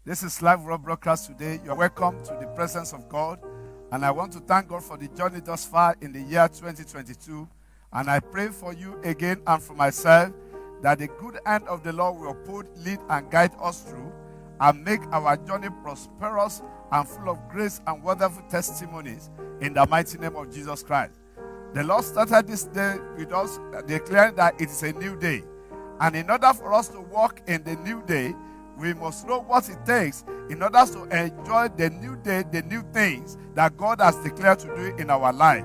This is live broadcast today. You're welcome to the presence of God. And I want to thank God for the journey thus far in the year 2022. And I pray for you again and for myself that the good hand of the Lord will lead and guide us through and make our journey prosperous and full of grace and wonderful testimonies in the mighty name of Jesus Christ. The Lord started this day with us declaring that it is a new day. And in order for us to walk in the new day, we must know what it takes in order to enjoy the new day, the new things that God has declared to do in our life.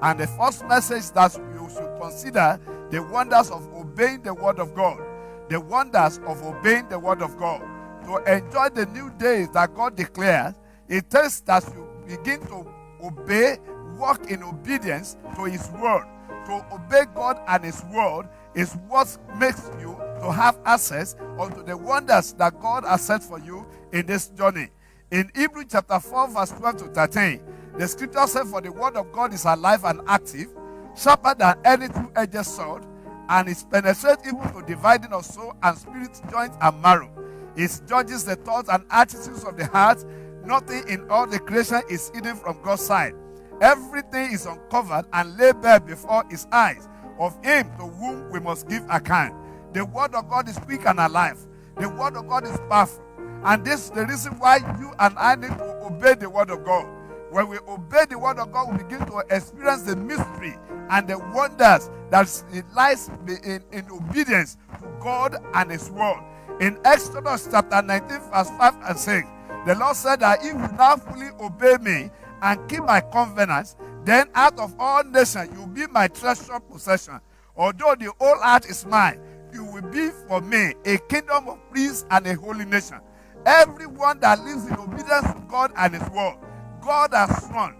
And the first message that we should consider the wonders of obeying the word of God. The wonders of obeying the word of God. To enjoy the new days that God declares, it takes that you begin to obey, walk in obedience to His word. To obey God and His word is what makes you to have access unto the wonders that God has set for you in this journey. In Hebrews chapter 4 verse 12 to 13, the scripture says, "For the word of God is alive and active, sharper than any two-edged sword, and it penetrates even to dividing of soul and spirit, joint and marrow. It judges the thoughts and attitudes of the heart. Nothing in all the creation is hidden from God's sight. Everything is uncovered and laid bare before His eyes. Of Him to whom we must give account." The word of God is quick and alive. The word of God is powerful. And this is the reason why you and I need to obey the word of God. When we obey the word of God, we begin to experience the mystery and the wonders that lies in obedience to God and His word. In Exodus chapter 19 verse 5 and 6, the Lord said that if you now fully obey me and keep my covenants, then out of all nations you will be my treasured possession. Although the whole earth is mine, you will be for me a kingdom of priests and a holy nation. Everyone that lives in obedience to God and His word, God has sworn.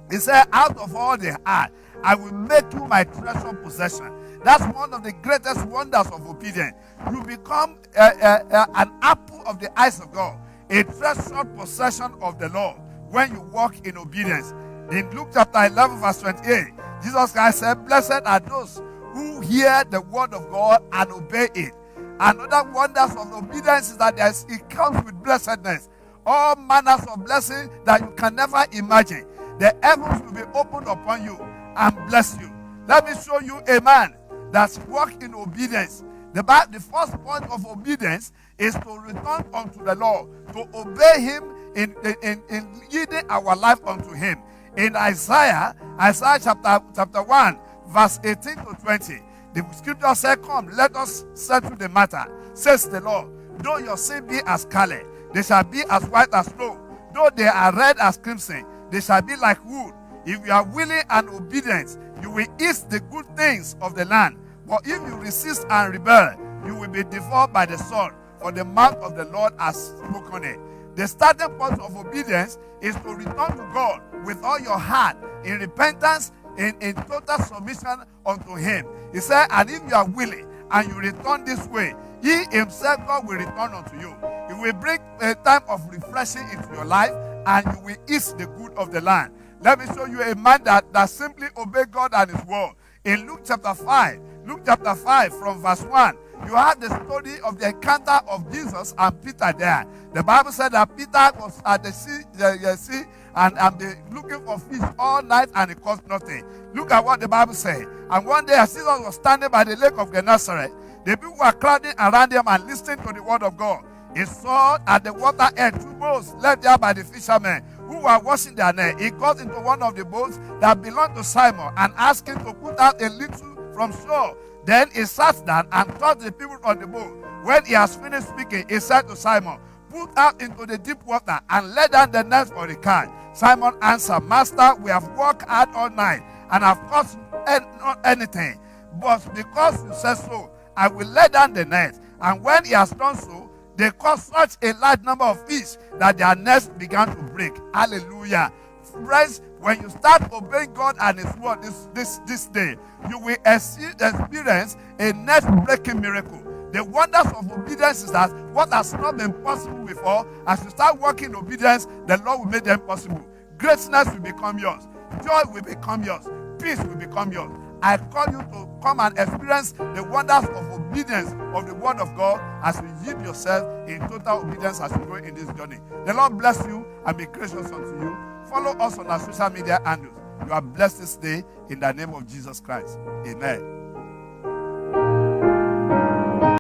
He said, out of all the earth, I will make you my treasured possession. That's one of the greatest wonders of obedience. You become an apple of the eyes of God, a treasured possession of the Lord when you walk in obedience. In Luke chapter 11 verse 28, Jesus Christ said, "Blessed are those who hear the word of God and obey it." Another wonders of obedience is that it comes with blessedness. All manners of blessing that you can never imagine. The heavens will be opened upon you and bless you. Let me show you a man that's walked in obedience. The first point of obedience is to return unto the Lord, to obey Him in yielding our life unto Him. In Isaiah chapter 1, verse 18 to 20, the scripture said, "Come, let us settle the matter, says the Lord. Though your sin be as scarlet, they shall be as white as snow. Though they are red as crimson, they shall be like wool. If you are willing and obedient, you will eat the good things of the land. But if you resist and rebel, you will be devoured by the sword, for the mouth of the Lord has spoken it." The starting point of obedience is to return to God with all your heart in repentance, in total submission unto Him. He said, "And if you are willing and you return this way, He Himself, God, will return unto you. He will bring a time of refreshing into your life, and you will eat the good of the land." Let me show you a man that simply obeys God and His word. In Luke chapter 5 from verse 1, you have the story of the encounter of Jesus and Peter there. The Bible said that Peter was at the sea and looking for fish all night, and it caught nothing. Look at what the Bible says. "And one day as Jesus was standing by the lake of Gennesaret, the people were crowding around Him and listening to the word of God. He saw at the water edge 2 boats left there by the fishermen who were washing their net. He got into one of the boats that belonged to Simon and asked him to put out a little from shore. Then he sat down and taught the people on the boat. When he has finished speaking, he said to Simon, 'Put out into the deep water and let down the net for the catch.' Simon answered, 'Master, we have worked hard all night and have caught not anything. But because you said so, I will let down the net.' And when he has done so, they caught such a large number of fish that their nets began to break." Hallelujah. Friends, when you start obeying God and His word this day, you will experience a net-breaking miracle. The wonders of obedience is that what has not been possible before, as you start walking in obedience, the Lord will make them possible. Greatness will become yours. Joy will become yours. Peace will become yours. I call you to come and experience the wonders of obedience of the word of God as you yield yourself in total obedience as you go in this journey. The Lord bless you and be gracious unto you. Follow us on our social media handles. You are blessed this day in the name of Jesus Christ. Amen.